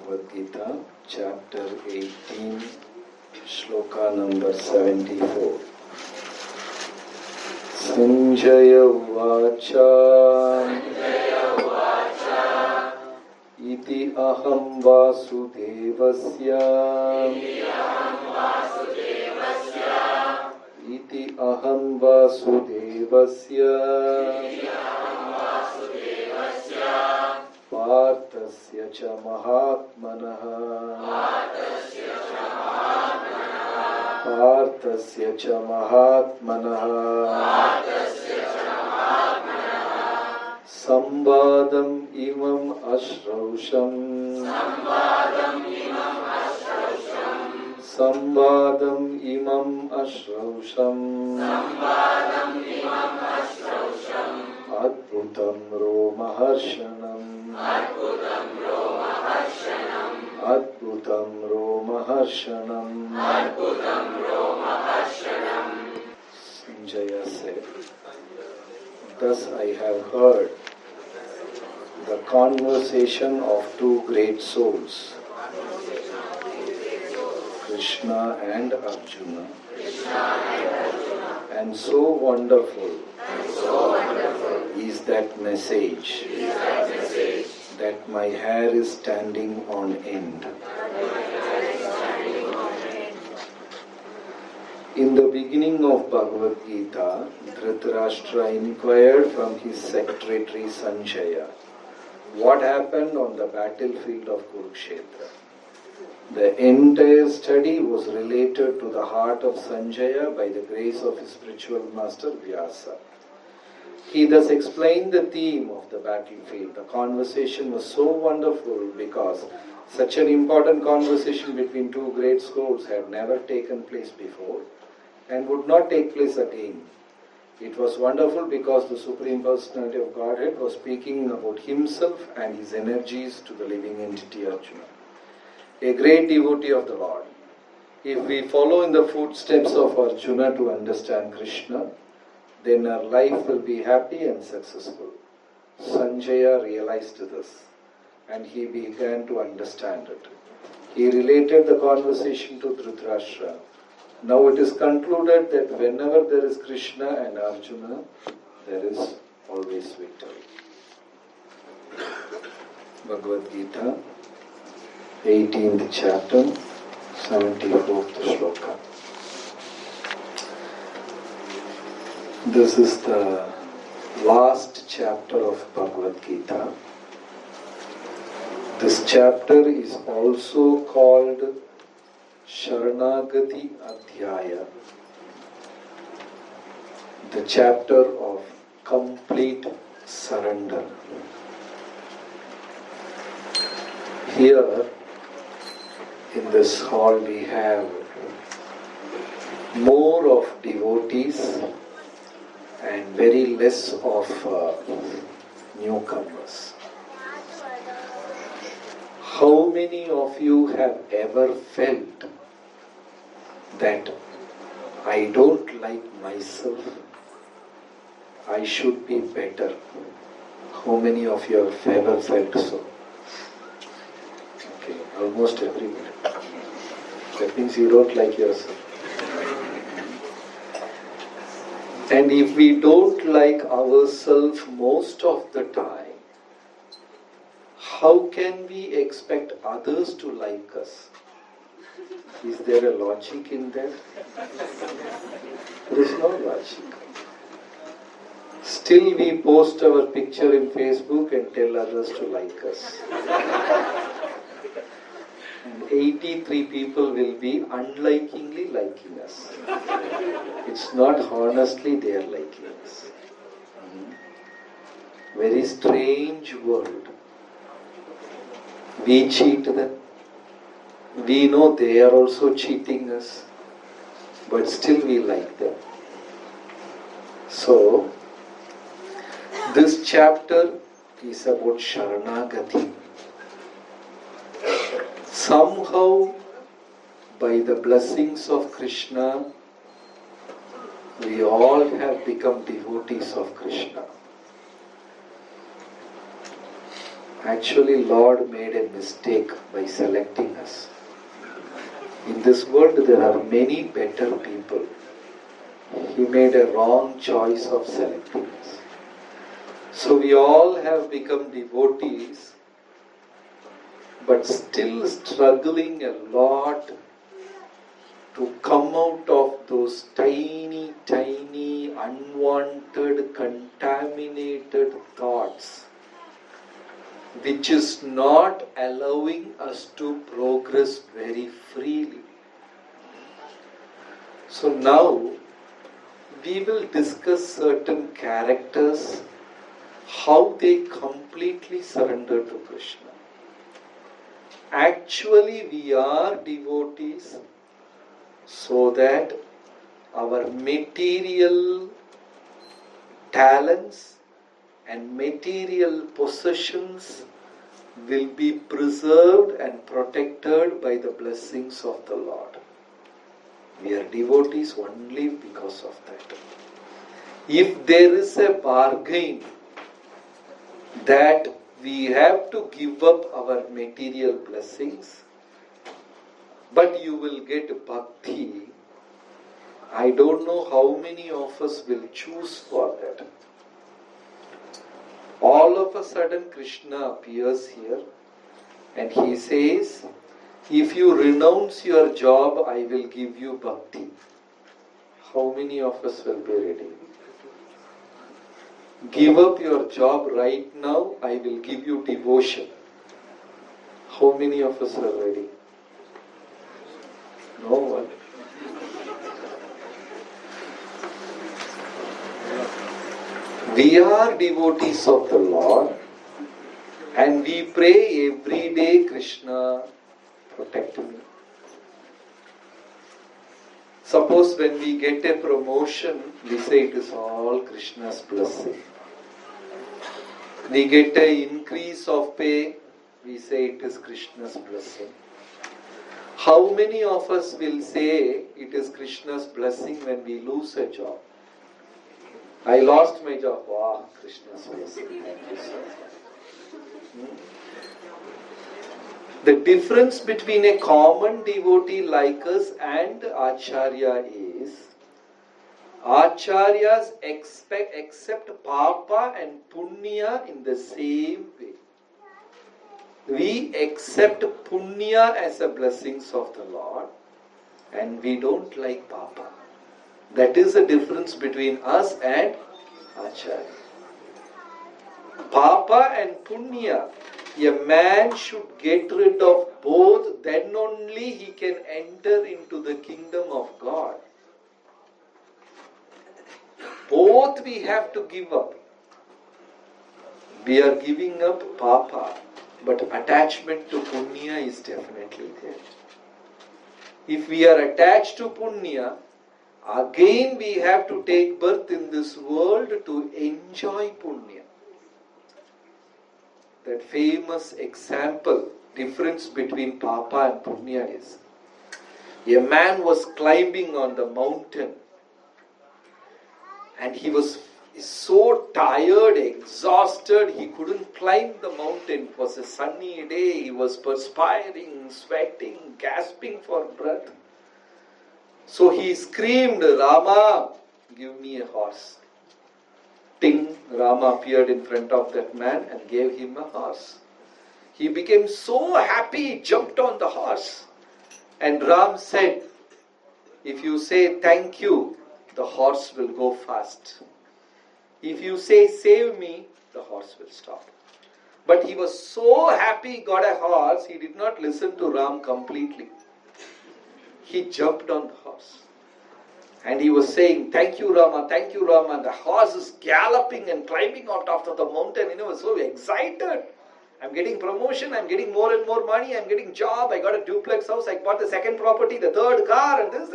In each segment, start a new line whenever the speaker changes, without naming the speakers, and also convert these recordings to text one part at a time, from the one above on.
Bhagavad-gita, chapter 18, shloka number 74. Sanjaya Uvacha Iti aham vasudevasya Iti aham vasudevasya Partasya cha mahatmanaha Partasya cha mahatmanaha Sambadam imam ashrausham Sambadam imam ashrausham Adbhutam romaharshanam Adbhutam romaharshanam Sanjaya said, thus I have heard the conversation of two great souls, Krishna and Arjuna, and so wonderful is that message that my hair is standing on end. In the beginning of Bhagavad-gita, Dhritarashtra inquired from his secretary Sanjaya what happened on the battlefield of Kurukshetra. The entire study was related to the heart of Sanjaya by the grace of his spiritual master Vyasa. He thus explained the theme of the battlefield. The conversation was so wonderful because such an important conversation between two great souls had never taken place before and would not take place again. It was wonderful because the Supreme Personality of Godhead was speaking about himself and his energies to the living entity Arjuna, a great devotee of the Lord. If we follow in the footsteps of Arjuna to understand Krishna, then our life will be happy and successful. Sanjaya realized this and he began to understand it. He related the conversation to Dhritarashtra. Now it is concluded that whenever there is Krishna and Arjuna, there is always victory. Bhagavad-gita, 18th chapter, 74th shloka. This is the last chapter of Bhagavad-gita. This chapter is also called Sharanagati Adhyaya, the chapter of complete surrender. Here in this hall we have more of devotees and very less of newcomers. How many of you have ever felt that I don't like myself, I should be better? How many of you have ever felt so? Okay, almost everybody. That means you don't like yourself. And if we don't like ourselves most of the time, how can we expect others to like us? Is there a logic in that? There is no logic. Still we post our picture in Facebook and tell others to like us. And 83 people will be unlikingly liking us. It's not honestly they are liking us. Very strange world. We cheat them. We know they are also cheating us. But still we like them. So, this chapter is about Sharanagati. Somehow, by the blessings of Krishna, we all have become devotees of Krishna. Actually, Lord made a mistake by selecting us. In this world, there are many better people. He made a wrong choice of selecting us. So we all have become devotees, but still struggling a lot to come out of those tiny, tiny, unwanted, contaminated thoughts, which is not allowing us to progress very freely. So now, we will discuss certain characters, how they completely surrender to Krishna. Actually, we are devotees so that our material talents and material possessions will be preserved and protected by the blessings of the Lord. We are devotees only because of that. If there is a bargain that we have to give up our material blessings, but you will get bhakti, I don't know how many of us will choose for that. All of a sudden Krishna appears here and he says, if you renounce your job, I will give you bhakti. How many of us will be ready? Give up your job right now, I will give you devotion. How many of us are ready? No one. We are devotees of the Lord and we pray every day, Krishna, protect me. Suppose when we get a promotion, we say it is all Krishna's blessing. We get an increase of pay, we say it is Krishna's blessing. How many of us will say it is Krishna's blessing when we lose a job? I lost my job. Wow, Krishna's blessing. Thank you so much. The difference between a common devotee like us and Acharya is, Acharyas accept Papa and Punya in the same way. We accept Punya as a blessings of the Lord and we don't like Papa. That is the difference between us and Acharya. Papa and Punya, a man should get rid of both, then only he can enter into the kingdom of God. Both we have to give up. We are giving up Papa, but attachment to Punya is definitely there. If we are attached to Punya, again we have to take birth in this world to enjoy Punya. That famous example, difference between Papa and Punya is, a man was climbing on the mountain and he was so tired, exhausted, he couldn't climb the mountain. It was a sunny day, he was perspiring, sweating, gasping for breath. So he screamed, Rama, give me a horse. Ting, Rama appeared in front of that man and gave him a horse. He became so happy, he jumped on the horse. And Ram said, if you say thank you, the horse will go fast. If you say save me, the horse will stop. But he was so happy he got a horse, he did not listen to Ram completely. He jumped on the horse. And he was saying, thank you Rama, thank you Rama. And the horse is galloping and climbing out after the mountain. He was so excited. I'm getting promotion, I'm getting more and more money, I'm getting job, I got a duplex house, I bought the second property, the third car, and this,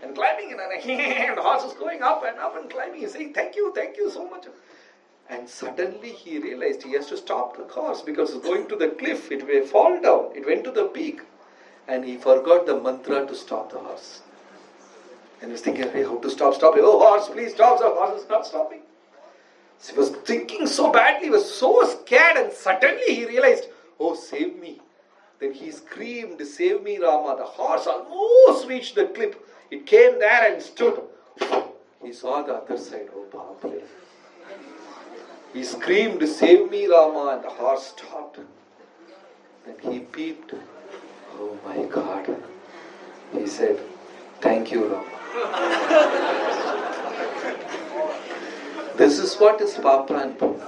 and climbing, and the horse is going up and climbing. He's saying, thank you so much. And suddenly he realized he has to stop the horse because it's going to the cliff, it may fall down, it went to the peak. And he forgot the mantra to stop the horse. And he was thinking, hey, how to stop? Oh, horse, please stop, the horse is not stopping. He was thinking so badly, he was so scared, and suddenly he realized, oh, save me. Then he screamed, save me, Rama. The horse almost reached the cliff. It came there and stood. He saw the other side. Oh, Bapre. He screamed, save me, Rama, and the horse stopped. Then he peeped. Oh my God. He said, thank you, Rama. This is what is Papa and Punya.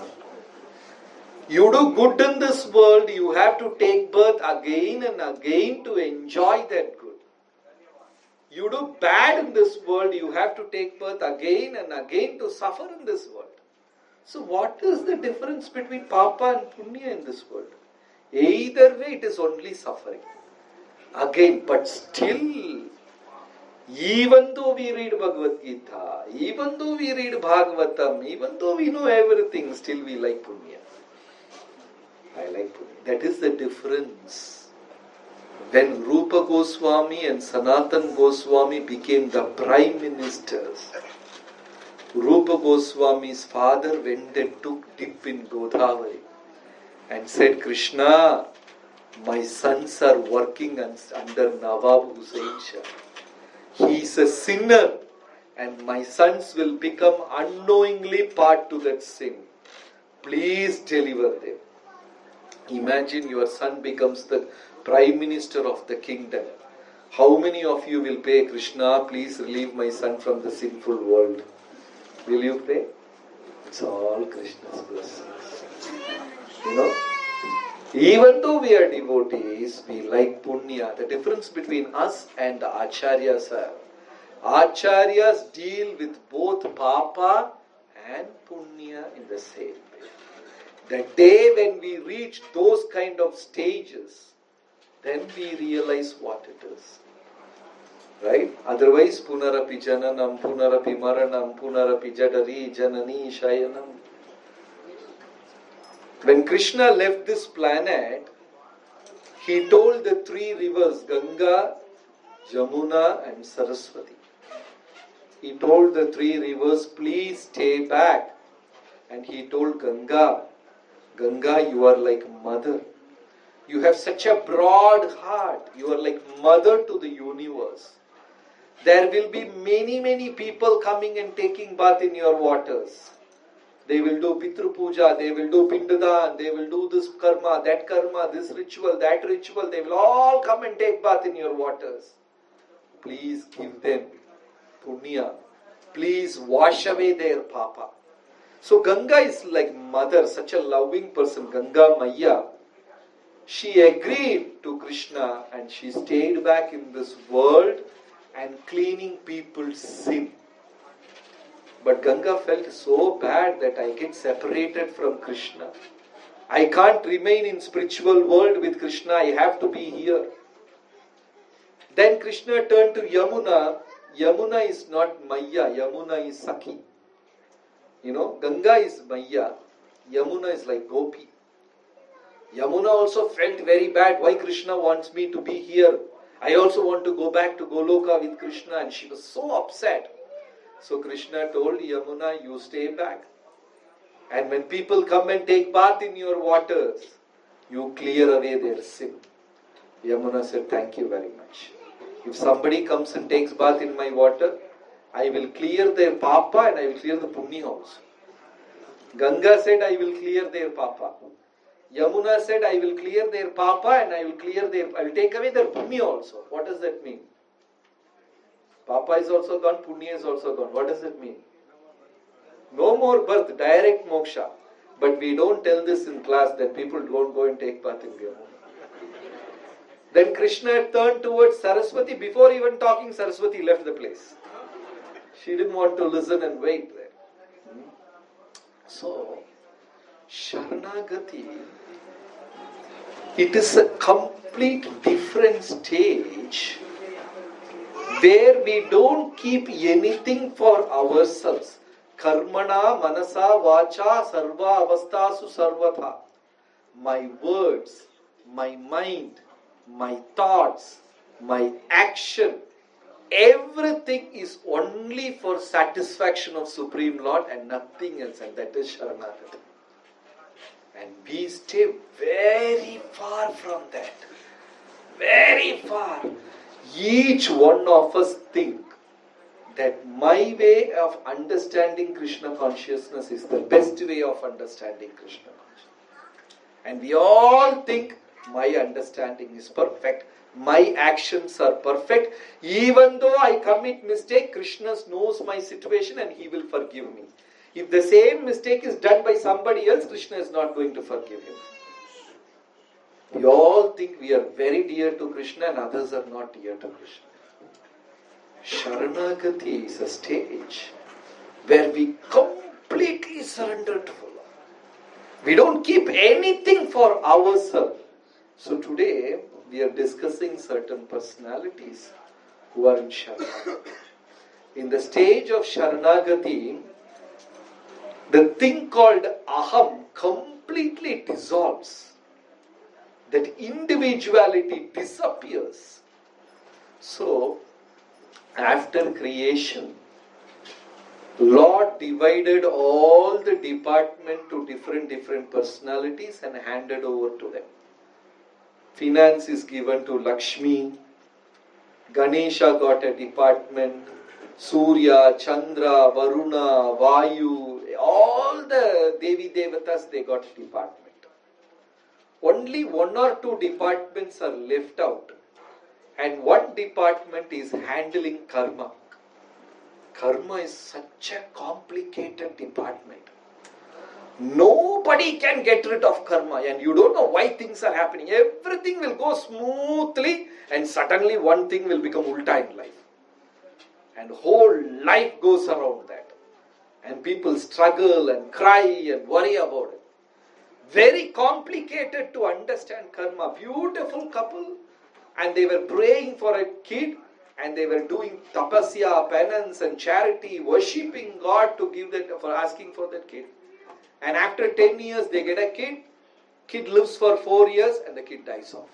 You do good in this world, you have to take birth again and again to enjoy that good. You do bad in this world, you have to take birth again and again to suffer in this world. So what is the difference between Papa and Punya in this world? Either way, it is only suffering. Again, but still, even though we read Bhagavad-gita, even though we read Bhagavatam, even though we know everything, still we like Punya. I like Punya. That is the difference. When Rupa Goswami and Sanatan Goswami became the prime ministers, Rupa Goswami's father went and took dip in Godavari and said, Krishna, my sons are working under Nawab Hussain Shah. He is a sinner and my sons will become unknowingly part to that sin. Please deliver them. Imagine your son becomes the prime minister of the kingdom. How many of you will pray, Krishna, please relieve my son from the sinful world? Will you pray? It's all Krishna's blessings. You know? Even though we are devotees, we like Punya. The difference between us and the Acharyas are, Acharyas deal with both Papa and Punya in the same way. The day when we reach those kind of stages, then we realize what it is. Right? Otherwise, Punarapi Jananam, Punarapi Maranam, Punarapi Jadari, Janani, Shayanam. When Krishna left this planet, he told the three rivers, Ganga, Jamuna and Saraswati. He told the three rivers, please stay back. And he told Ganga, Ganga, you are like mother. You have such a broad heart. You are like mother to the universe. There will be many people coming and taking bath in your waters. They will do Pitru Puja, they will do Pindadan, they will do this karma, this ritual, that ritual. They will all come and take bath in your waters. Please give them punya. Please wash away their papa. So Ganga is like mother, such a loving person, Ganga Maya. She agreed to Krishna and she stayed back in this world and cleaning people's sin. But Ganga felt so bad that I get separated from Krishna. I can't remain in spiritual world with Krishna. I have to be here. Then Krishna turned to Yamuna. Yamuna is not Maya. Yamuna is Sakhi. You know, Ganga is Maya. Yamuna is like Gopi. Yamuna also felt very bad. Why Krishna wants me to be here? I also want to go back to Goloka with Krishna. And she was so upset. So Krishna told Yamuna, you stay back. And when people come and take bath in your waters, you clear away their sin. Yamuna said, thank you very much. If somebody comes and takes bath in my water, I will clear their papa and I will clear the punya also. Ganga said, I will clear their papa. Yamuna said, I will clear their papa and I will take away their punya also. What does that mean? Papa is also gone, Punya is also gone. What does it mean? No more birth, direct moksha. But we don't tell this in class that people don't go and take bath in Yamuna. Then Krishna turned towards Saraswati. Before even talking, Saraswati left the place. She didn't want to listen and wait there. So, Sharanagati, it is a complete different stage where we don't keep anything for ourselves. Karmana, manasa, vacha, sarva avastasu sarvatha. My words, my mind, my thoughts, my action, everything is only for satisfaction of Supreme Lord and nothing else, and that is Sharanagati. And we stay very far from that. Very far. Each one of us think that my way of understanding Krishna consciousness is the best way of understanding Krishna consciousness. And we all think my understanding is perfect, my actions are perfect. Even though I commit mistake, Krishna knows my situation and he will forgive me. If the same mistake is done by somebody else, Krishna is not going to forgive him. We all think we are very dear to Krishna and others are not dear to Krishna. Sharanagati is a stage where we completely surrender to Allah. We don't keep anything for ourselves. So today we are discussing certain personalities who are in Sharanagati. In the stage of Sharanagati, the thing called Aham completely dissolves. That individuality disappears. So, after creation, Lord divided all the department to different personalities and handed over to them. Finance is given to Lakshmi. Ganesha got a department. Surya, Chandra, Varuna, Vayu, all the Devi Devatas, they got department. Only one or two departments are left out. And one department is handling karma. Karma is such a complicated department. Nobody can get rid of karma, and you don't know why things are happening. Everything will go smoothly and suddenly one thing will become ulta in life. And whole life goes around that. And people struggle and cry and worry about it. Very complicated to understand karma. Beautiful couple, and they were praying for a kid, and they were doing tapasya, penance and charity, worshipping God to give that, for asking for that kid. And after 10 years they get a kid. Kid lives for 4 years and the kid dies off.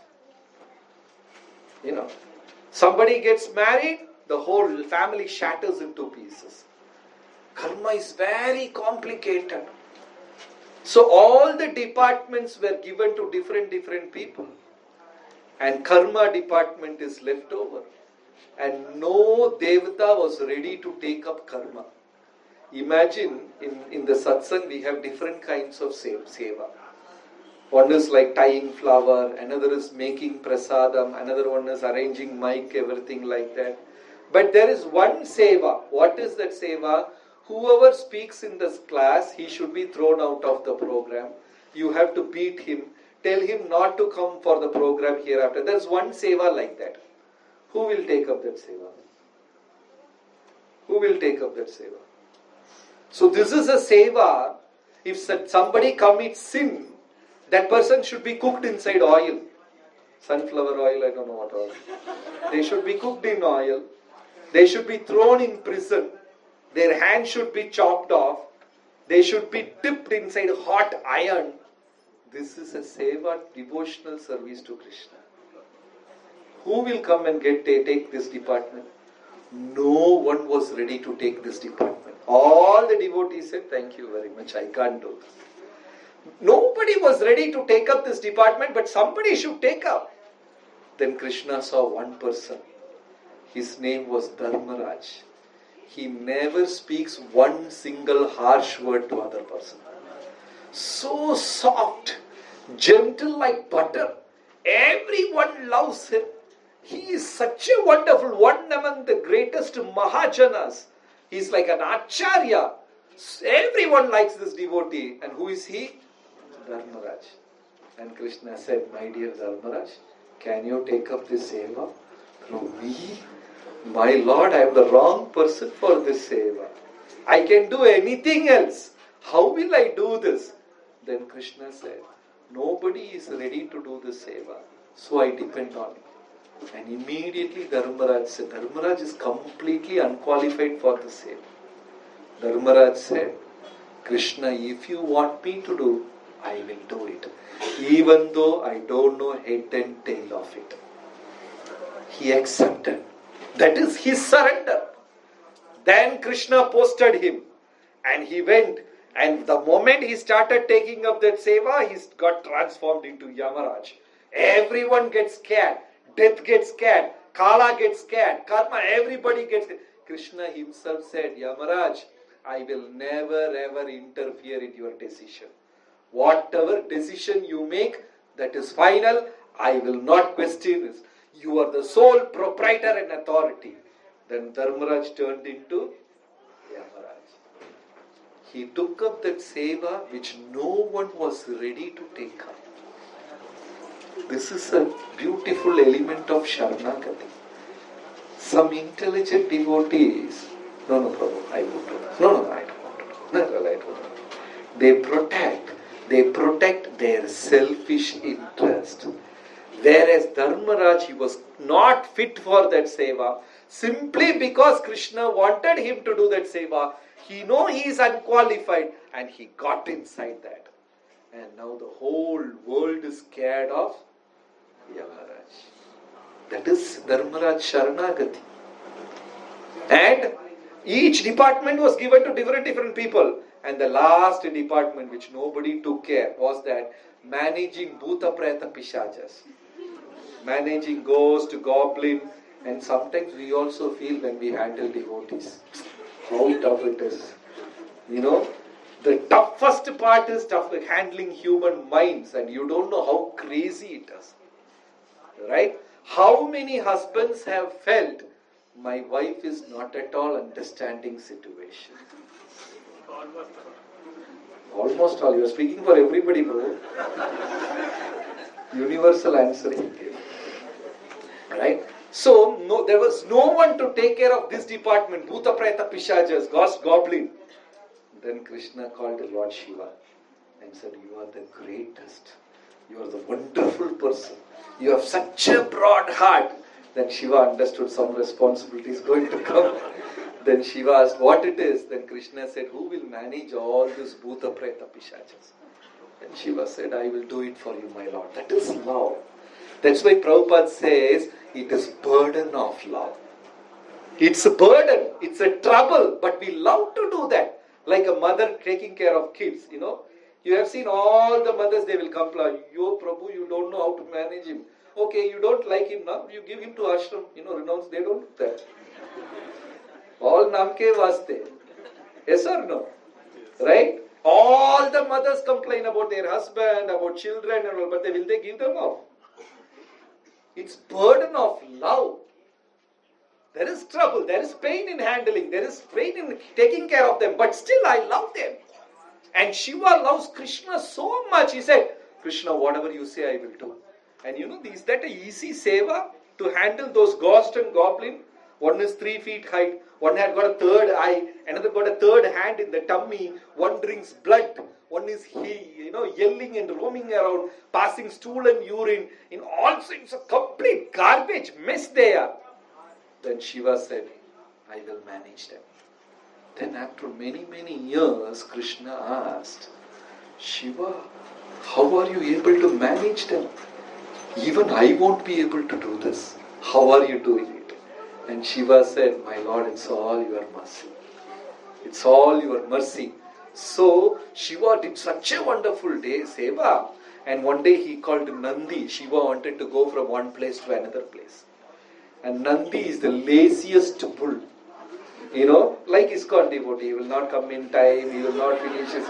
Somebody gets married, the whole family shatters into pieces. Karma is very complicated. So all the departments were given to different people. And karma department is left over. And no devata was ready to take up karma. Imagine in the satsang we have different kinds of seva. One is like tying flower, another is making prasadam, another one is arranging mic, everything like that. But there is one seva. What is that seva? Whoever speaks in this class, he should be thrown out of the program. You have to beat him. Tell him not to come for the program hereafter. There is one seva like that. Who will take up that seva? Who will take up that seva? So this is a seva. If somebody commits sin, that person should be cooked inside oil. Sunflower oil, I don't know what oil. They should be cooked in oil. They should be thrown in prison. Their hands should be chopped off. They should be dipped inside hot iron. This is a seva, devotional service to Krishna. Who will come and take this department? No one was ready to take this department. All the devotees said, thank you very much, I can't do this. Nobody was ready to take up this department, but somebody should take up. Then Krishna saw one person. His name was Dharmaraj. He never speaks one single harsh word to other person. So soft, gentle like butter. Everyone loves him. He is such a wonderful one among the greatest Mahajanas. He is like an Acharya. Everyone likes this devotee. And who is he? Dharmaraj. And Krishna said, my dear Dharmaraj, can you take up this seva through me? My Lord, I am the wrong person for this seva. I can do anything else. How will I do this? Then Krishna said, nobody is ready to do this seva. So I depend on you. And immediately Dharmaraj said, Dharmaraj is completely unqualified for the seva. Dharmaraj said, Krishna, if you want me to do, I will do it. Even though I don't know head and tail of it. He accepted. That is his surrender. Then Krishna posted him and he went, and the moment he started taking up that seva, he got transformed into Yamaraj. Everyone gets scared. Death gets scared. Kala gets scared. Karma, everybody gets scared. Krishna himself said, Yamaraj, I will never ever interfere in your decision. Whatever decision you make, that is final. I will not question this. You are the sole proprietor and authority. Then Dharmaraj turned into Yamaraj. He took up that seva which no one was ready to take up. This is a beautiful element of Sharanagati. Some intelligent devotees, no, Prabhu, I won't do that. No, I don't. No, I don't. They protect their selfish interest. Whereas Dharmaraj, he was not fit for that seva. Simply because Krishna wanted him to do that seva, he know he is unqualified and he got inside that. And now the whole world is scared of Yamaraj. That is Dharmaraj Sharanagati. And each department was given to different people. And the last department which nobody took care was that managing Bhuta Preta Pishajas. Managing ghost, goblin, and sometimes we also feel when we handle devotees, how tough it is. The toughest part is handling human minds, and you don't know how crazy it is. Right? How many husbands have felt, my wife is not at all understanding situation? Almost all. You are speaking for everybody, bro. Universal answering. Right? So, there was no one to take care of this department. Bhuta Preta Pishajas, ghost, goblin. Then Krishna called Lord Shiva and said, you are the greatest. You are the wonderful person. You have such a broad heart. Then Shiva understood some responsibility is going to come. Then Shiva asked what it is. Then Krishna said, who will manage all this Bhuta Preta Pishajas? Then Shiva said, I will do it for you, my Lord. That is love. That's why Prabhupada says, it is burden of love. It's a burden, it's a trouble, but we love to do that. Like a mother taking care of kids, You have seen all the mothers, they will complain, yo Prabhu, you don't know how to manage him. Okay, you don't like him now, you give him to ashram, renounce, they don't do that. All namke vaste. Yes or no? Right? All the mothers complain about their husband, about children and all, but will they give them up? It's burden of love. There is trouble, there is pain in handling, there is pain in taking care of them, but still I love them. And Shiva loves Krishna so much. He said, Krishna, whatever you say, I will do. And is that an easy seva to handle those ghosts and goblin? One is 3 feet height, one had got a third eye, another got a third hand in the tummy, one drinks blood, one is yelling and roaming around, passing stool and urine, in all sorts of complete garbage, mess there. Then Shiva said, I will manage them. Then after many years, Krishna asked, Shiva, how are you able to manage them? Even I won't be able to do this. How are you doing it? And Shiva said, my Lord, it's all your mercy. It's all your mercy. So, Shiva did such a wonderful day, seva. And one day he called Nandi. Shiva wanted to go from one place to another place. And Nandi is the laziest bull. Like ISKCON devotee, he will not come in time, he will not finish his...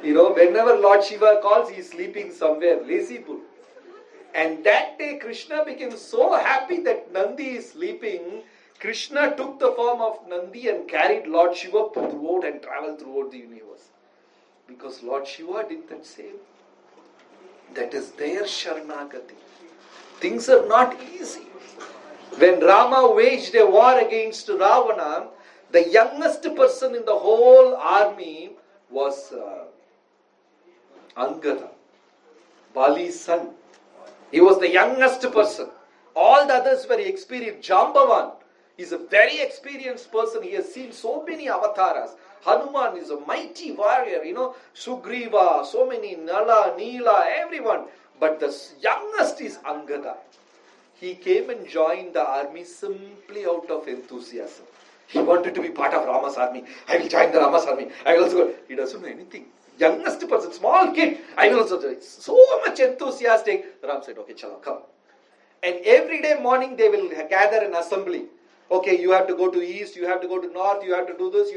whenever Lord Shiva calls, he is sleeping somewhere, lazy bull. And that day Krishna became so happy that Nandi is sleeping. Krishna took the form of Nandi and carried Lord Shiva throughout and traveled throughout the universe. Because Lord Shiva did that same. That is their Sharanagati. Things are not easy. When Rama waged a war against Ravana, the youngest person in the whole army was Angada, Bali's son. He was the youngest person. All the others were experienced. Jambavan is a very experienced person. He has seen so many avatars. Hanuman is a mighty warrior. Sugriva, so many, Nala, Neela, everyone. But the youngest is Angada. He came and joined the army simply out of enthusiasm. He wanted to be part of Rama's army. I will join the Rama's army. I will also go. He doesn't know anything. Youngest person, small kid. I will also join. So much enthusiastic. Ram said, okay, chalo, come. And every day morning they will gather an assembly. Okay, you have to go to east, you have to go to north, you have to do this,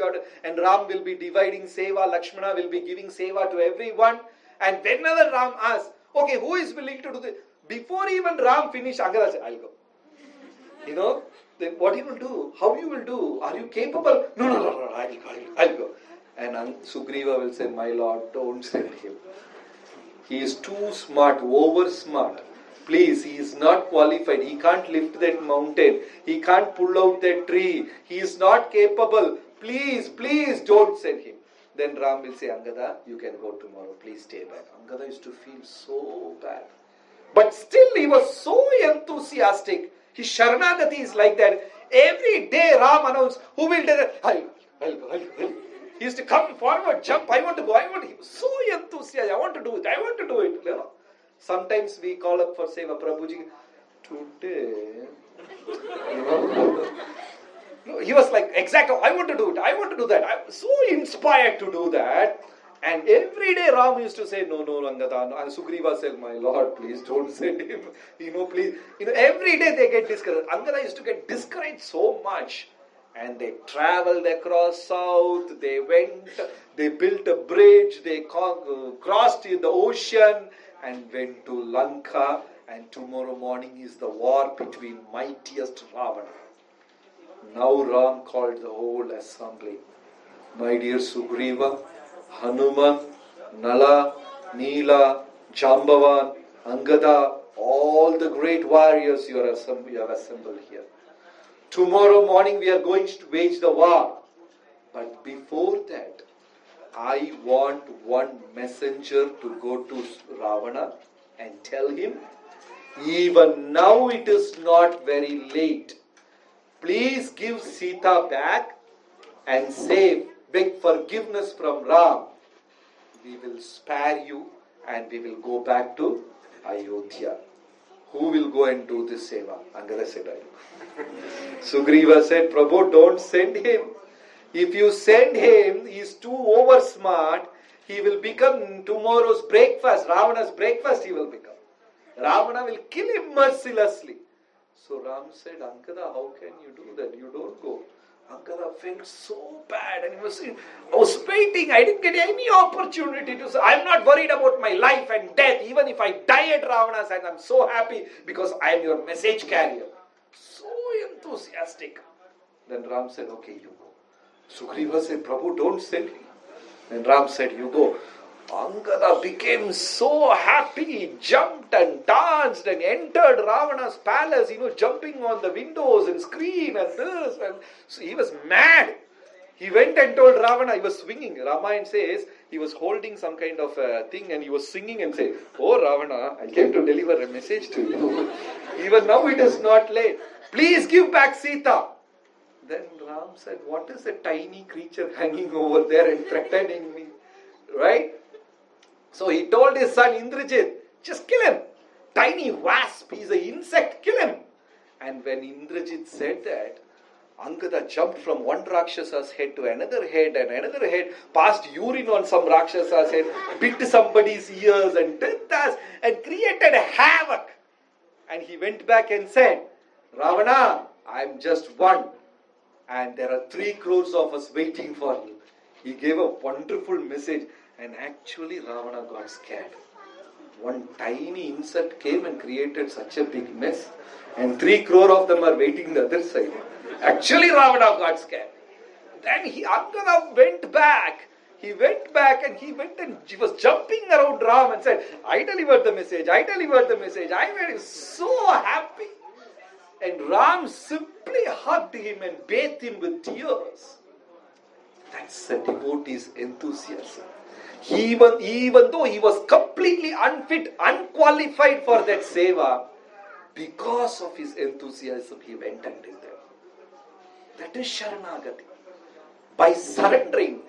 and Ram will be dividing seva, Lakshmana will be giving seva to everyone. And whenever Ram asks, okay, who is willing to do this? Before even Ram finish, Angada said, I'll go. You know, then what you will do? How you will do? Are you capable? No, I'll go. And Sugriva will say, my lord, don't send him. He is too smart, over smart. Please, he is not qualified. He can't lift that mountain. He can't pull out that tree. He is not capable. Please, don't send him. Then Ram will say, Angada, you can go tomorrow. Please stay back. Angada used to feel so bad. But still he was so enthusiastic. His Sharanagati is like that. Every day Ram announced, who will do that? I'll go. He used to come forward, jump, I want to go. He was so enthusiastic. I want to do it. You know? Sometimes we call up for seva, Prabhuji, today, you know. No, he was like, exactly, I want to do it. I want to do that. I was so inspired to do that. And every day Ram used to say, no, Angada. And Sugriva said, my lord, please don't send him. Please. Every day they get discouraged. Angada used to get discouraged so much. And they traveled across south. They built a bridge. They crossed the ocean and went to Lanka. And tomorrow morning is the war between mightiest Ravana. Now Ram called the whole assembly. My dear Sugriva, Hanuman, Nala, Neela, Jambavan, Angada, all the great warriors you have assembled here. Tomorrow morning we are going to wage the war. But before that, I want one messenger to go to Ravana and tell him, even now it is not very late. Please give Sita back and beg forgiveness from Ram. We will spare you and we will go back to Ayodhya. Who will go and do this seva? Angada said, I will. Sugriva said, Prabhu, don't send him. If you send him, he is too over smart. He will become tomorrow's breakfast. Ravana's breakfast he will become. Ravana will kill him mercilessly. So Ram said, Angada, how can you do that? You don't go. Angada felt so bad and I was waiting. I didn't get any opportunity to say, I'm not worried about my life and death. Even if I die at Ravana's hand, I'm so happy because I am your message carrier. So enthusiastic. Then Ram said, okay, you go. Sugriva said, Prabhu, don't send me. Then Ram said, you go. Angada became so happy. He jumped and danced and entered Ravana's palace, jumping on the windows and screen and this. And so he was mad. He went and told Ravana, he was swinging. Ramayana says he was holding some kind of thing and he was singing and saying, oh Ravana, I came to deliver a message to you. Even now it is not late. Please give back Sita. Then Ram said, what is a tiny creature hanging over there and threatening me? Right? So he told his son Indrajit, just kill him. Tiny wasp, he's an insect, kill him. And when Indrajit said that, Angada jumped from one Rakshasa's head to another head and another head, passed urine on some Rakshasa's head, bit somebody's ears and did that and created a havoc. And he went back and said, Ravana, I am just one. And there are 3 crores of us waiting for you. He gave a wonderful message. And actually Ravana got scared. One tiny insect came and created such a big mess. And 3 crore of them are waiting the other side. Actually Ravana got scared. Then Angada went back. He went back and he was jumping around Ram and said, I delivered the message. I made him so happy. And Ram simply hugged him and bathed him with tears. That's a devotee's enthusiasm. Even though he was completely unfit, unqualified for that seva, because of his enthusiasm, he went and did that. That is Sharanagati. By surrendering,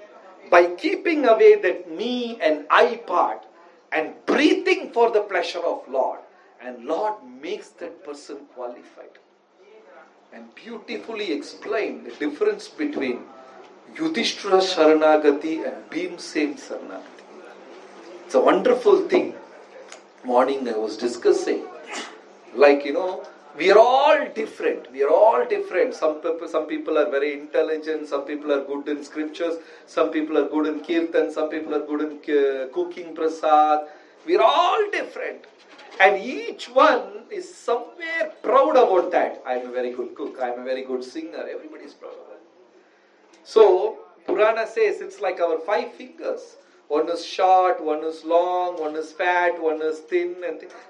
by keeping away that me and I part, and breathing for the pleasure of Lord, And Lord makes that person qualified. And beautifully explained the difference between Yudhishthira Sharanagati and Bhimsen Sharanagati. It's a wonderful thing. Morning I was discussing, like, we are all different. We are all different. Some people are very intelligent. Some people are good in scriptures. Some people are good in kirtan. Some people are good in cooking prasad. We are all different. And each one is somewhere proud about that. I am a very good cook. I am a very good singer. Everybody is proud of that. So, Purana says it's like our 5 fingers. One is short, one is long, one is fat, one is thin.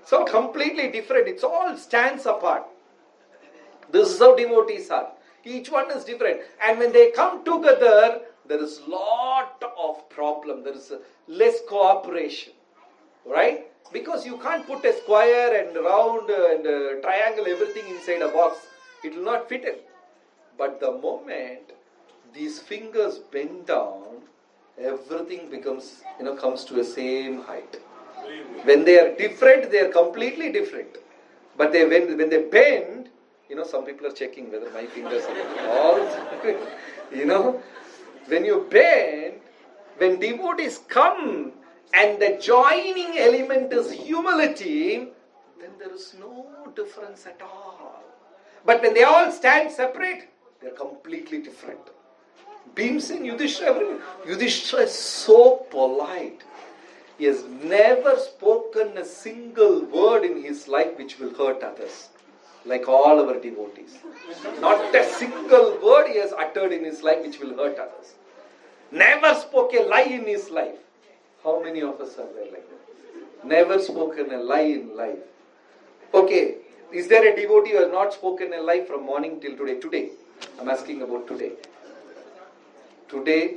So completely different. It all stands apart. This is how devotees are. Each one is different. And when they come together, there is lot of problem. There is less cooperation. Right? Because you can't put a square and round and triangle, everything inside a box. It will not fit in. But the moment these fingers bend down, everything becomes, comes to a same height. When they are different, they are completely different. But when they bend, some people are checking whether my fingers are all, when you bend, when devotees come and the joining element is humility, then there is no difference at all. But when they all stand separate, they are completely different. Bhimsen, Yudhishthira is so polite. He has never spoken a single word in his life which will hurt others. Like all our devotees. Not a single word he has uttered in his life which will hurt others. Never spoke a lie in his life. How many of us are there like that? Never spoken a lie in life. Okay, is there a devotee who has not spoken a lie from morning till today? Today. I'm asking about today. Today,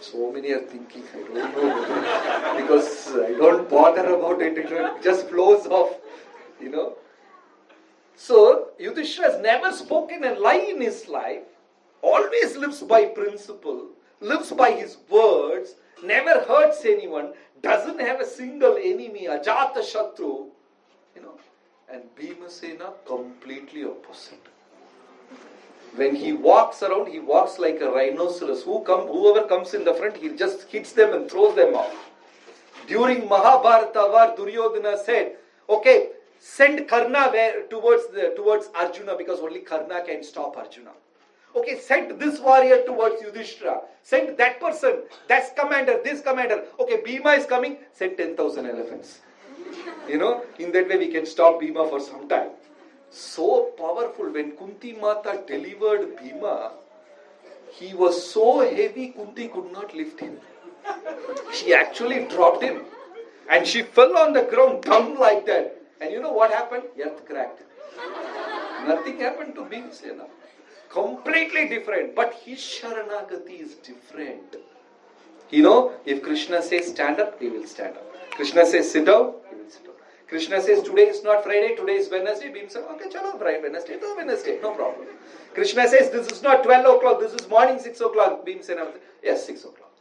so many are thinking, I don't know, because I don't bother about it, it just flows off, So, Yudhishthira has never spoken a lie in his life, always lives by principle, lives by his words, never hurts anyone, doesn't have a single enemy, Ajata Shatru, and Bhimasena completely opposite. When he walks around, he walks like a rhinoceros. Whoever comes in the front, he just hits them and throws them off. During Mahabharata war, Duryodhana said, okay, send Karna towards Arjuna, because only Karna can stop Arjuna. Okay, send this warrior towards Yudhishthira. Send that person, this commander. Okay, Bhima is coming, send 10,000 elephants. In that way we can stop Bhima for some time. So powerful. When Kunti Mata delivered Bhima, he was so heavy, Kunti could not lift him. She actually dropped him. And she fell on the ground, dumb like that. And you know what happened? Earth cracked. Nothing happened to Bhimsena. Completely different. But his Sharanagati is different. If Krishna says stand up, he will stand up. Krishna says sit down, he will sit down. Krishna says today is not Friday, today is Wednesday. Bhimsena, okay, chalo, Friday, Wednesday, to Wednesday, no problem. Krishna says this is not 12 o'clock, this is morning 6 o'clock. Bhimsena, yes, 6 o'clock.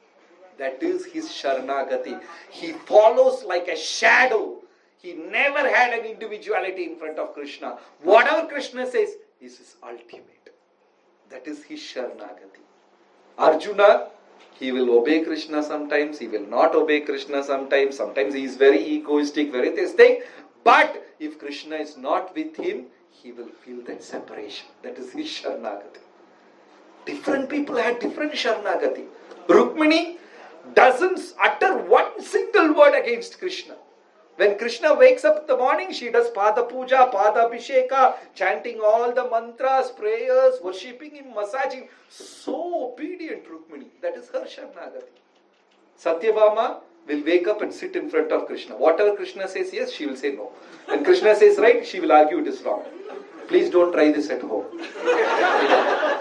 That is his Sharanagati. He follows like a shadow. He never had an individuality in front of Krishna. Whatever Krishna says is his ultimate. That is his Sharanagati. Arjuna, he will obey Krishna sometimes, he will not obey Krishna sometimes. Sometimes he is very egoistic, very this thing. But if Krishna is not with him, he will feel that separation. That is his Sharanagati. Different people had different Sharanagati. Rukmini doesn't utter one single word against Krishna. When Krishna wakes up in the morning, she does Pada Puja, Pada Abhisheka, chanting all the mantras, prayers, worshipping him, massaging. So obedient Rukmini. That is her Sharanagati. Satyabhama will wake up and sit in front of Krishna. Whatever Krishna says yes, she will say no. When Krishna says right, she will argue it is wrong. Please don't try this at home.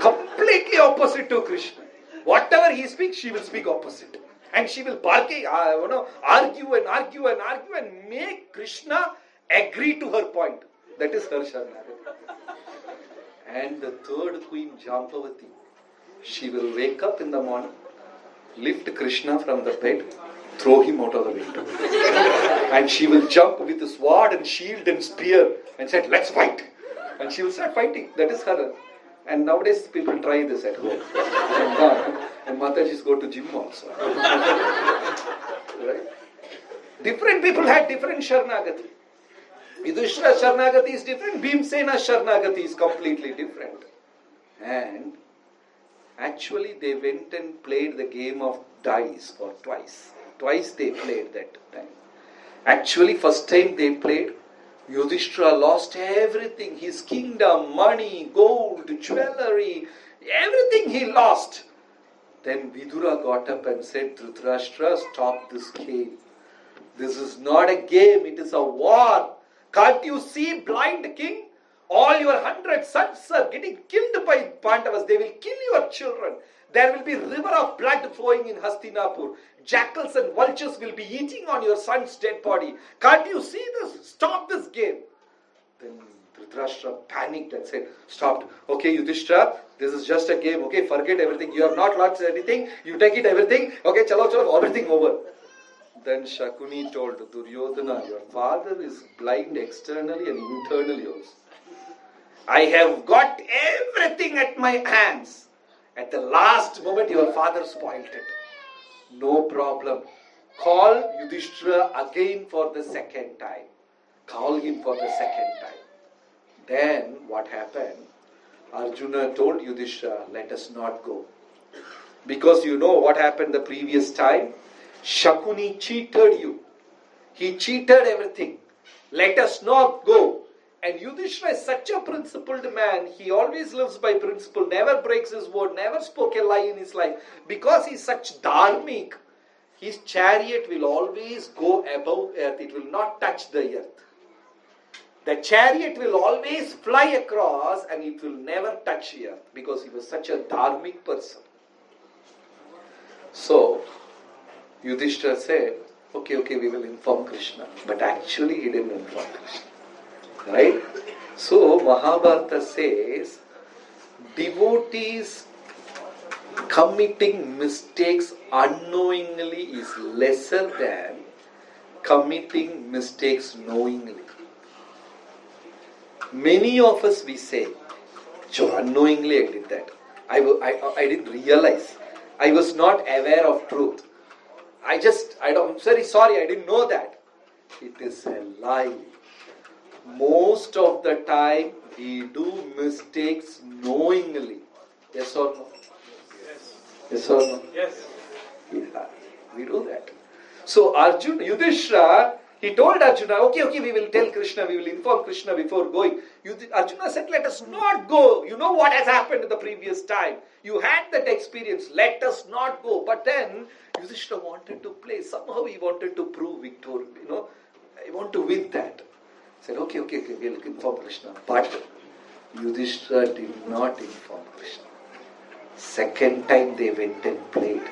Completely opposite to Krishna. Whatever he speaks, she will speak opposite. And she will argue and make Krishna agree to her point. That is her Sharanagati. And the third queen, Jampavati, she will wake up in the morning, lift Krishna from the bed,
throw him out of the window. And she will jump with a sword and shield and spear and said, let's fight. And she will start fighting. That is her. And nowadays people try this at home. And Matajis go to gym also. Right? Different people had different Sharanagati. Yudhishthira's Sharanagati is different. Bhimsena's Sharanagati is completely different. And actually they went and played the game of dice for twice. Twice they played that time. Actually, first time they played, Yudhishthira lost everything. His kingdom, money, gold, jewelry, everything he lost. Then Vidura got up and said, Dhritarashtra, stop this game. This is not a game, it is a war. Can't you see, blind king? All your 100 sons are getting killed by Pandavas. They will kill your children. There will be river of blood flowing in Hastinapur. Jackals and vultures will be eating on your son's dead body. Can't you see this? Stop this game. Then Dhritarashtra panicked and said, stop. Okay, Yudhishthira, this is just a game. Okay, forget everything. You have not lost anything. You take it everything. Okay, chalo, everything over. Then Shakuni told Duryodhana, your father is blind externally and internally also. I have got everything at my hands. At the last moment, your father spoiled it. No problem. Call Yudhishthira again for the second time. Call him for the second time. Then what happened? Arjuna told Yudhishthira, let us not go. Because you know what happened the previous time? Shakuni cheated you. He cheated everything. Let us not go. And Yudhishthira is such a principled man. He always lives by principle, never breaks his word, never spoke a lie in his life. Because he is such dharmic, his chariot will always go above earth. It will not touch the earth. The chariot will always fly across and it will never touch earth. Because he was such a dharmic person. So, Yudhishthira said, okay, we will inform Krishna. But actually he didn't inform Krishna. Right? So Mahabharata says, devotees committing mistakes unknowingly is lesser than committing mistakes knowingly. Many of us we say, unknowingly I did that. I didn't realize. I was not aware of truth. I'm very sorry, I didn't know that. It is a lie. Most of the time, we do mistakes knowingly. Yes or no?
Yes.
Yes or no?
Yes.
Yeah, we do that. So Yudhishthira, he told Arjuna, okay, we will tell Krishna, we will inform Krishna before going. Arjuna said, let us not go. You know what has happened in the previous time. You had that experience. Let us not go. But then, Yudhishthira wanted to play. Somehow he wanted to prove victory. I want to win that. Said, okay, we'll inform Krishna. But Yudhishthira did not inform Krishna. Second time they went and played.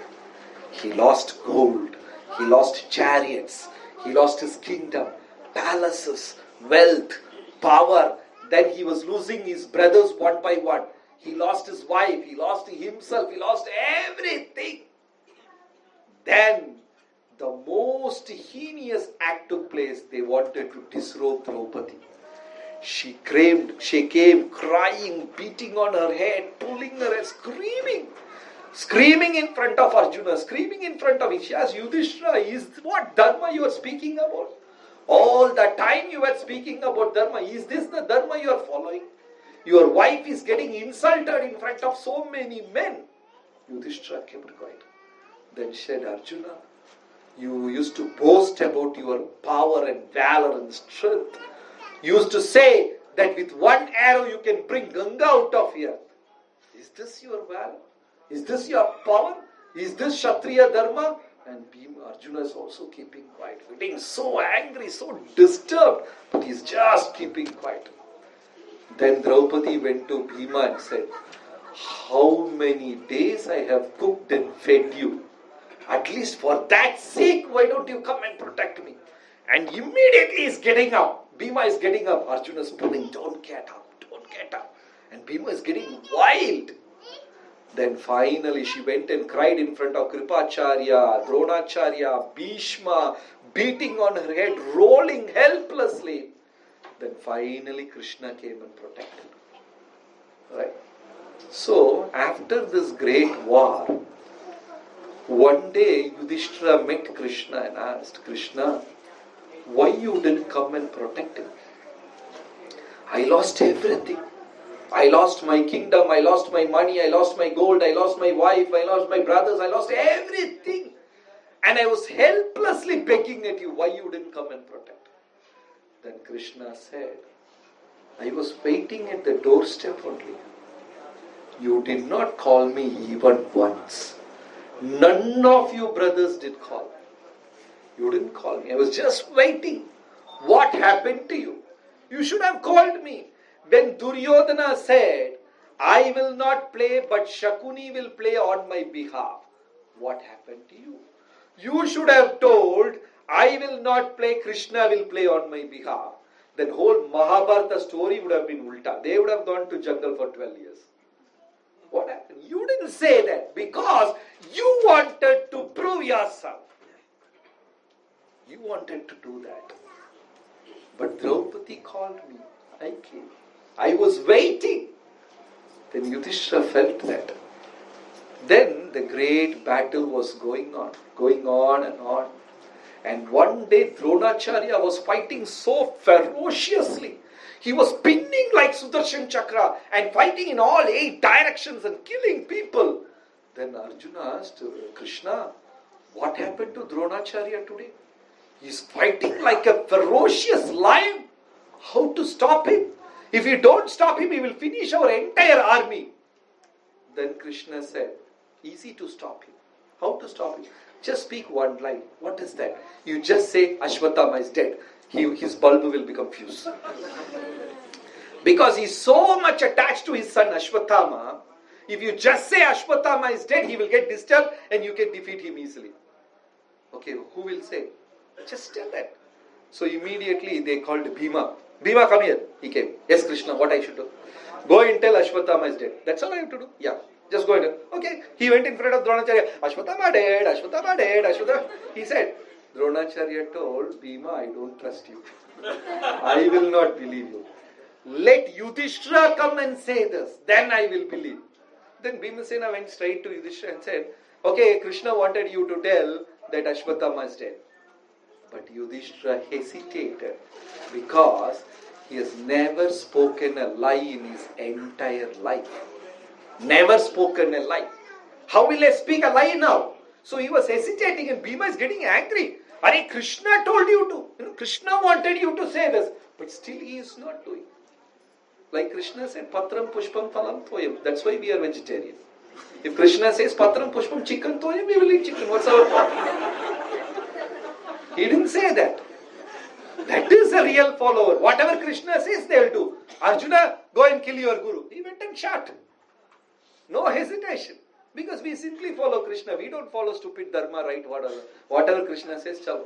He lost gold. He lost chariots. He lost his kingdom, palaces, wealth, power. Then he was losing his brothers one by one. He lost his wife. He lost himself. He lost everything. Then the most heinous act took place. They wanted to disrobe Draupadi. She came crying, beating on her head, pulling her hair, screaming in front of Arjuna, screaming in front of him. She asked, Yudhishthira, is what dharma you are speaking about? All the time you were speaking about dharma, is this the dharma you are following? Your wife is getting insulted in front of so many men. Yudhishthira kept quiet. Then said, Arjuna, you used to boast about your power and valor and strength. You used to say that with one arrow you can bring Ganga out of here. Is this your valor? Is this your power? Is this Kshatriya Dharma? And Arjuna is also keeping quiet. Getting so angry, so disturbed. But he's just keeping quiet. Then Draupadi went to Bhima and said, how many days I have cooked and fed you? At least for that sake, why don't you come and protect me? And immediately he's getting up. Bhima is getting up. Arjuna is pulling, don't get up. And Bhima is getting wild. Then finally she went and cried in front of Kripacharya, Dronacharya, Bhishma, beating on her head, rolling helplessly. Then finally Krishna came and protected her. Right? So, after this great war, one day Yudhishthira met Krishna and asked, Krishna, why you didn't come and protect him? I lost everything. I lost my kingdom, I lost my money, I lost my gold, I lost my wife, I lost my brothers, I lost everything. And I was helplessly begging at you, why you didn't come and protect? Then Krishna said, I was waiting at the doorstep only. You did not call me even once. None of you brothers did call me. You didn't call me. I was just waiting. What happened to you? You should have called me. When Duryodhana said, I will not play but Shakuni will play on my behalf. What happened to you? You should have told, I will not play, Krishna will play on my behalf. Then whole Mahabharata story would have been ulta. They would have gone to jungle for 12 years. What happened? You didn't say that because you wanted to prove yourself. You wanted to do that. But Draupadi called me. I came. I was waiting. Then Yudhishthira felt that. Then the great battle was going on and on. And one day Dronacharya was fighting so ferociously. He was spinning like Sudarshan Chakra and fighting in all 8 directions and killing people. Then Arjuna asked Krishna, what happened to Dronacharya today? He's fighting like a ferocious lion. How to stop him? If you don't stop him, he will finish our entire army. Then Krishna said, easy to stop him. How to stop him? Just speak one line. What is that? You just say Ashwatthama is dead. His bulb will become fused. Because he's so much attached to his son Ashwatthama, if you just say Ashwatthama is dead, he will get disturbed and you can defeat him easily. Okay, who will say? Just tell that. So immediately they called Bhima. Bhima, come here. He came. Yes, Krishna, what I should do? Go and tell Ashwatthama is dead. That's all I have to do. Yeah. Just go and tell. Okay. He went in front of Dronacharya. Ashwatthama dead. Ashwatthama dead. Ashwatthama. He said, Dronacharya told Bhima, I don't trust you. I will not believe you. Let Yudhishthira come and say this. Then I will believe. Then Bhimasena went straight to Yudhishthira and said, okay, Krishna wanted you to tell that Ashwatthama is dead. But Yudhishthira hesitated because he has never spoken a lie in his entire life. Never spoken a lie. How will I speak a lie now? So he was hesitating and Bhima is getting angry. Are Krishna told you to. Krishna wanted you to say this. But still he is not doing. Like Krishna said, Patram Pushpam Phalam Toyam. That's why we are vegetarian. If Krishna says Patram Pushpam Chicken Toyam, we will eat chicken. What's our problem? He didn't say that. That is a real follower. Whatever Krishna says, they will do. Arjuna, go and kill your guru. He went and shot. No hesitation. Because we simply follow Krishna. We don't follow stupid dharma, right? Whatever Krishna says, chalo.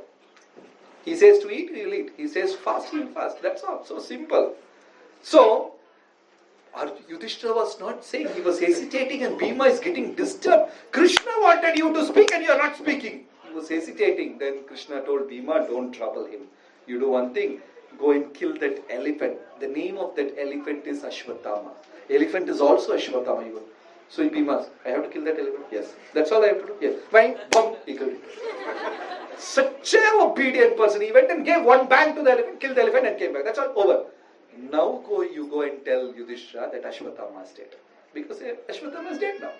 He says to eat, we will eat. He says fast, we will fast. That's all. So simple. So, Yudhishthira was not saying. He was hesitating and Bhima is getting disturbed. Krishna wanted you to speak and you are not speaking. He was hesitating. Then Krishna told Bhima, don't trouble him. You do one thing. Go and kill that elephant. The name of that elephant is Ashwatthama. Elephant is also Ashwatthama even. So Bhima asked, I have to kill that elephant? Yes. That's all I have to do? Yes. Fine. Boom. He killed it. Such an obedient person. He went and gave one bang to the elephant, killed the elephant and came back. That's all over. Now you go and tell Yudhishthira that Ashwatthama is dead. Because Ashwatthama is dead now.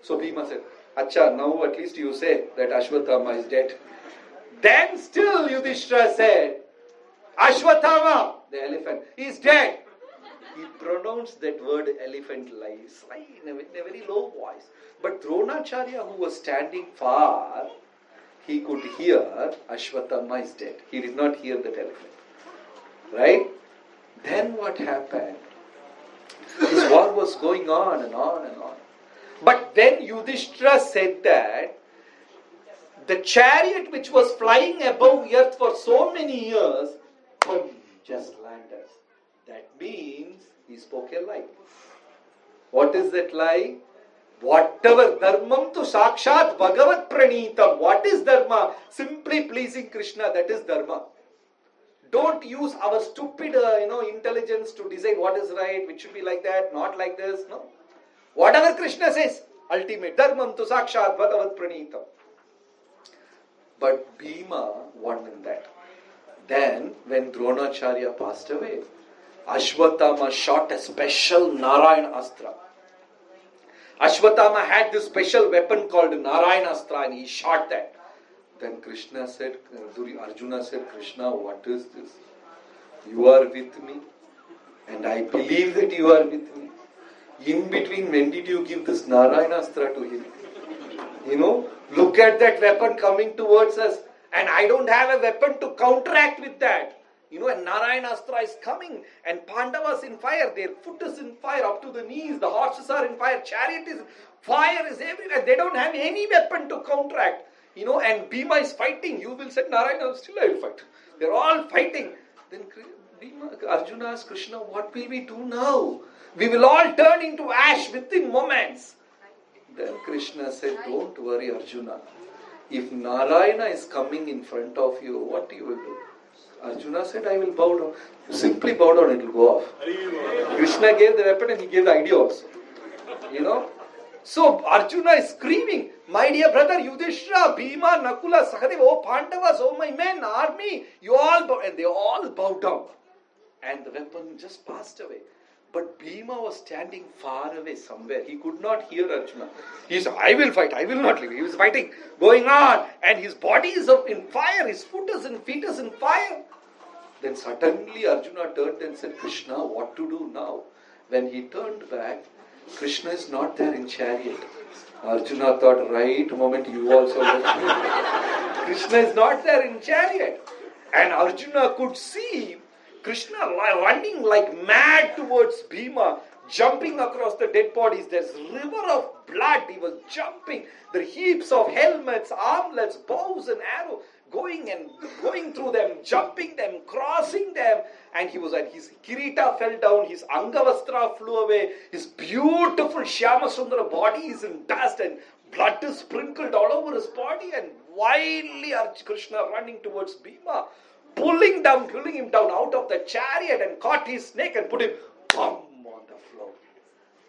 So Bhima said, Acha, now at least you say that Ashwatthama is dead. Then still Yudhishthira said, Ashwatthama, the elephant, is dead. He pronounced that word elephant slightly in a very low voice. But Dronacharya, who was standing far, he could hear Ashwatthama is dead. He did not hear that elephant. Right? Then what happened? This war was going on and on and on. But then Yudhishthira said that the chariot which was flying above earth for so many years just landed. That means he spoke a lie. What is that lie? Whatever dharmam tu sakshat bhagavat pranitam. What is dharma? Simply pleasing Krishna, that is dharma. Don't use our stupid intelligence to decide what is right, which should be like that, not like this. No. Whatever Krishna says, ultimate dharmam tu sakshat bhagavat pranitam. But Bhima won in that. Then, when Dronacharya passed away, Ashwatthama shot a special Narayana Astra. Ashwatthama had this special weapon called Narayana Astra and he shot that. Then Krishna said, Arjuna said, Krishna, what is this? You are with me and I believe that you are with me. In between, when did you give this Narayana Astra to him? Look at that weapon coming towards us and I don't have a weapon to counteract with that. And Narayana Astra is coming and Pandavas in fire, their foot is in fire up to the knees, the horses are in fire, chariot is, fire is everywhere. They don't have any weapon to counteract. And Bhima is fighting. You will say, Narayana, still I will fight. They're all fighting. Then Arjuna asked Krishna, what will we do now? We will all turn into ash within moments. Then Krishna said, don't worry Arjuna. If Narayana is coming in front of you, what you will do? Arjuna said, I will bow down. You simply bow down, it will go off. Krishna gave the weapon and he gave the idea also. So Arjuna is screaming, my dear brother Yudhishthira, Bhima, Nakula, Sahadeva, oh Pandavas, oh my men, army, you all bow. And they all bowed down. And the weapon just passed away. But Bhima was standing far away somewhere. He could not hear Arjuna. He said, I will fight, I will not leave. He was fighting, going on. And his body is in fire, his feet is in fire. Then suddenly Arjuna turned and said, Krishna, what to do now? When he turned back, Krishna is not there in chariot. Arjuna thought, right moment you also left me. Krishna is not there in chariot. And Arjuna could see Krishna running like mad towards Bhima, jumping across the dead bodies. There's river of blood. He was jumping. There are heaps of helmets, armlets, bows and arrows, going through them, jumping them, crossing them. And his kirita fell down, his angavastra flew away, his beautiful Shyamasundara body is in dust and blood is sprinkled all over his body. And wildly Krishna running towards Bhima, pulling him down out of the chariot and caught his neck and put him on the floor.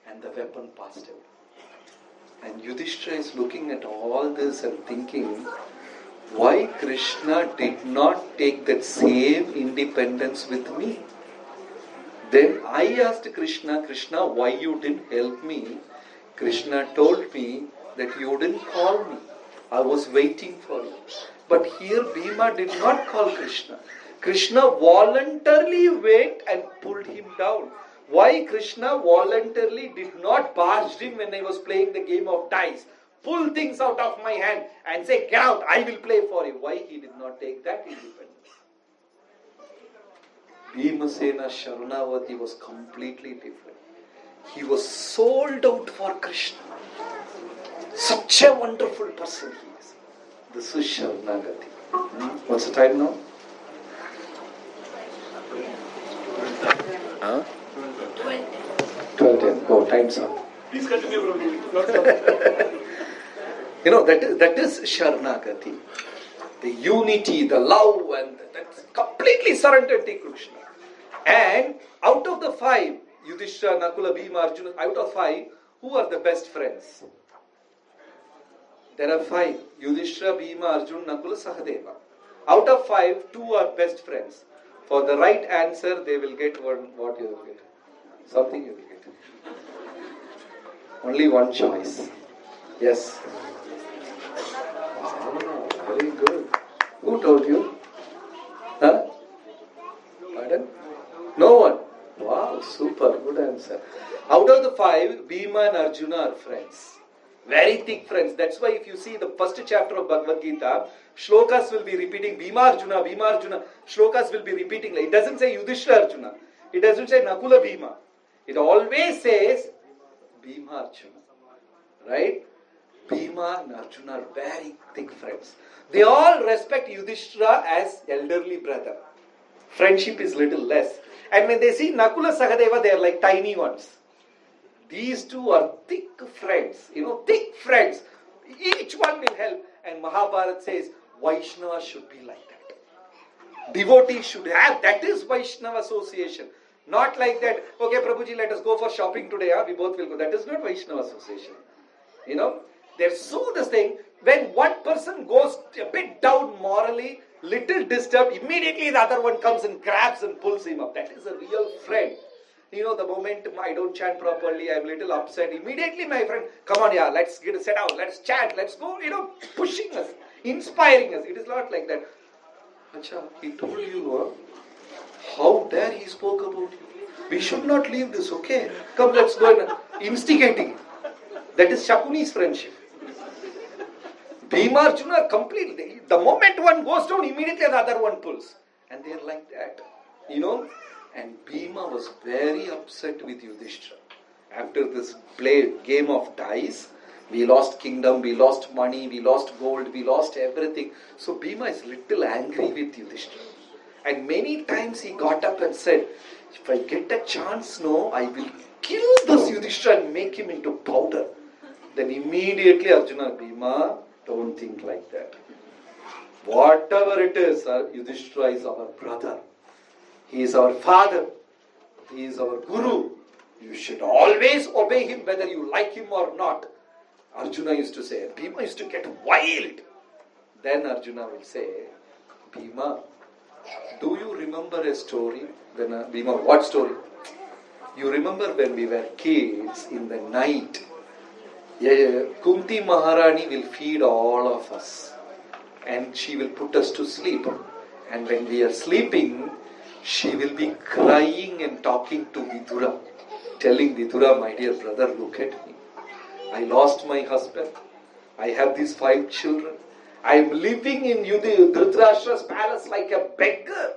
And the weapon passed away. And Yudhishthira is looking at all this and thinking, why Krishna did not take that same independence with me? Then I asked Krishna, why you didn't help me? Krishna told me that you didn't call me. I was waiting for you. But here Bhima did not call Krishna. Krishna voluntarily went and pulled him down. Why Krishna voluntarily did not barge him when I was playing the game of dice? Pull things out of my hand and say, get out, I will play for you. Why he did not take that independence? Bhimasena Sharanavati was completely different. He was sold out for Krishna. Such a wonderful person he is. This is Sharanagati. What's the time now? 12:10. Oh, time's up.
Please continue, Prabhu.
That is Sharanagati. The unity, the love, and that's completely surrendered to Krishna. And out of the 5, Yudhishthira, Nakula, Bhima, Arjuna, out of 5, who are the best friends? There are 5. Yudhishthira, Bhima, Arjuna, Nakula, Sahadeva. Out of 5, 2 are best friends. For the right answer, they will get what you will get. Something you will get. Only one choice. Yes. Wow, very good. Who told you? Huh? Pardon? No one. Wow, super. Good answer. Out of the 5, Bhima and Arjuna are friends. Very thick friends. That's why if you see the first chapter of Bhagavad-gita, shlokas will be repeating Bhima Arjuna, Bhima Arjuna. Shlokas will be repeating. It doesn't say Yudhishthira Arjuna. It doesn't say Nakula Bhima. It always says Bhima Arjuna. Right? Bhima and Arjuna are very thick friends. They all respect Yudhishthira as elderly brother. Friendship is little less. And when they see Nakula Sahadeva, they are like tiny ones. These two are thick friends, thick friends. Each one will help. And Mahabharata says, Vaishnava should be like that. Devotees should have, that is Vaishnava association. Not like that, okay Prabhuji, let us go for shopping today, we both will go. That is not Vaishnava association. There's so this thing, when one person goes a bit down morally, little disturbed, immediately the other one comes and grabs and pulls him up. That is a real friend. The moment I don't chant properly, I'm a little upset. Immediately my friend, come on, let's sit down, let's chant, let's go, pushing us, inspiring us. It is not like that. Acha, he told you, how dare he spoke about you? We should not leave this, okay? Come, let's go and instigating. That is Shakuni's friendship. Bhima Arjuna completely. The moment one goes down, immediately the other one pulls. And they are like that. And Bhima was very upset with Yudhishthira. After this game of dice, we lost kingdom, we lost money, we lost gold, we lost everything. So Bhima is little angry with Yudhishthira. And many times he got up and said, if I get a chance, I will kill this Yudhishthira and make him into powder. Then immediately Arjuna, Bhima, don't think like that. Whatever it is, Yudhishthira is our brother. He is our father. He is our guru. You should always obey him whether you like him or not. Arjuna used to say, Bhima used to get wild. Then Arjuna will say, Bhima, do you remember a story? Then Bhima, what story? You remember when we were kids in the night, Kunti Maharani will feed all of us and she will put us to sleep. And when we are sleeping, she will be crying and talking to Vidura, telling Vidura, my dear brother, look at me. I lost my husband. I have these 5 children. I am living in Dhritarashtra's palace like a beggar.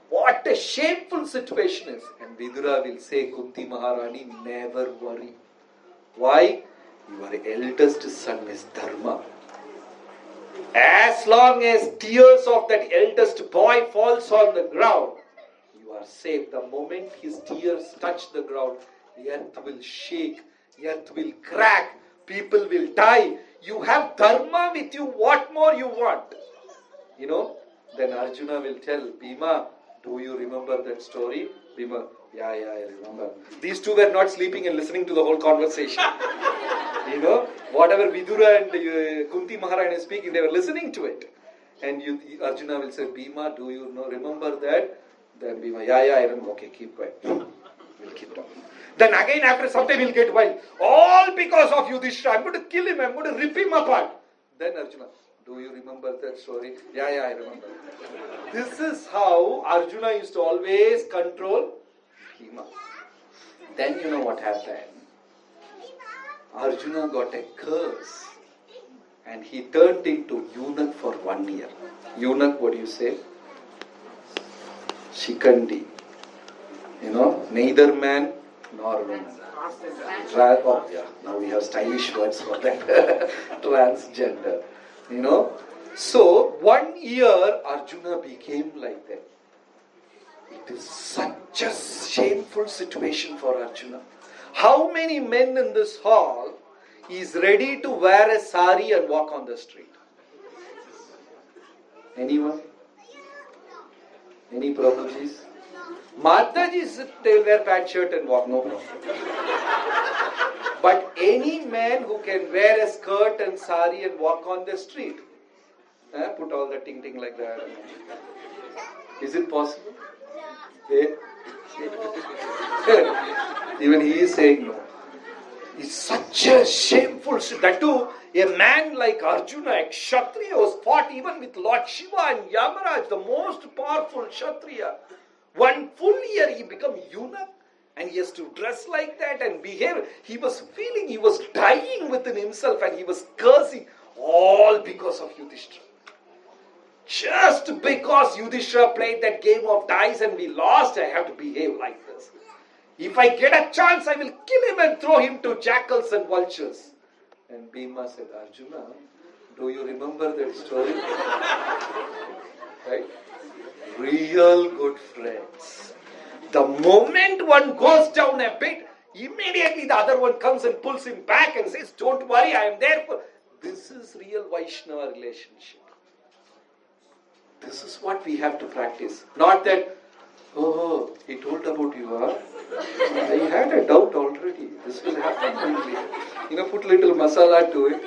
What a shameful situation is. And Vidura will say, Kunti Maharani, never worry. Why? Your eldest son is Dharma. As long as tears of that eldest boy falls on the ground, you are safe. The moment his tears touch the ground, the earth will shake, the earth will crack, people will die. You have Dharma with you, what more you want? Then Arjuna will tell, Bhima, do you remember that story? Bhima, yeah, I remember. These two were not sleeping and listening to the whole conversation. Whatever Vidura and Kunti Maharani is speaking, they were listening to it. And Arjuna will say, Bhima, do you remember that? Then Bhima, yeah, I remember. Okay, keep quiet. We'll keep talking. Then again, after some time, he'll get wild. All because of Yudhishthira. I'm going to kill him. I'm going to rip him apart. Then Arjuna, do you remember that story? Yeah, I remember. This is how Arjuna used to always control Bhima. Then you know what happened? Arjuna got a curse and he turned into eunuch for 1 year. Eunuch, what do you say? Shikandi. Neither man nor woman. Now we have stylish words for that. Transgender. So 1 year Arjuna became like that. It is such a shameful situation for Arjuna. How many men in this hall is ready to wear a sari and walk on the street? Anyone? Any Prabhujis? Matajis, they will wear pant shirt and walk, no problem. But any man who can wear a skirt and sari and walk on the street, put all the ting like that. Is it possible? Even he is saying no. It's such a shameful shit. That too, a man like Arjuna, a Kshatriya, was fought even with Lord Shiva and Yamaraj, the most powerful Kshatriya. 1 full year he became eunuch and he has to dress like that and behave. He was feeling he was dying within himself and he was cursing, all because of Yudhishthira. Just because Yudhishthira played that game of dice and we lost, I have to behave like this. If I get a chance, I will kill him and throw him to jackals and vultures. And Bhima said, Arjuna, do you remember that story? Right? Real good friends. The moment one goes down a bit, Immediately the other one comes and pulls him back and says, don't worry, I am there for... This is real Vaishnava relationship. This is what we have to practice. Not that, oh, he told about you, huh? I had a doubt already. This will happen only. Put little masala to it.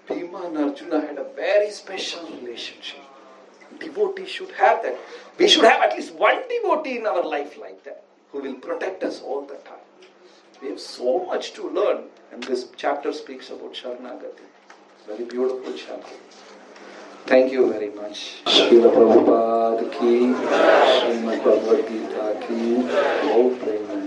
Bhima and Arjuna had a very special relationship. Devotee should have that. We should have at least one devotee in our life like that, who will protect us all the time. We have so much to learn, and this chapter speaks about Sharanagati. Very beautiful chapter. Thank you very much. Srila Prabhupada ki, Srimad Bhagavad-gita ki, all prema.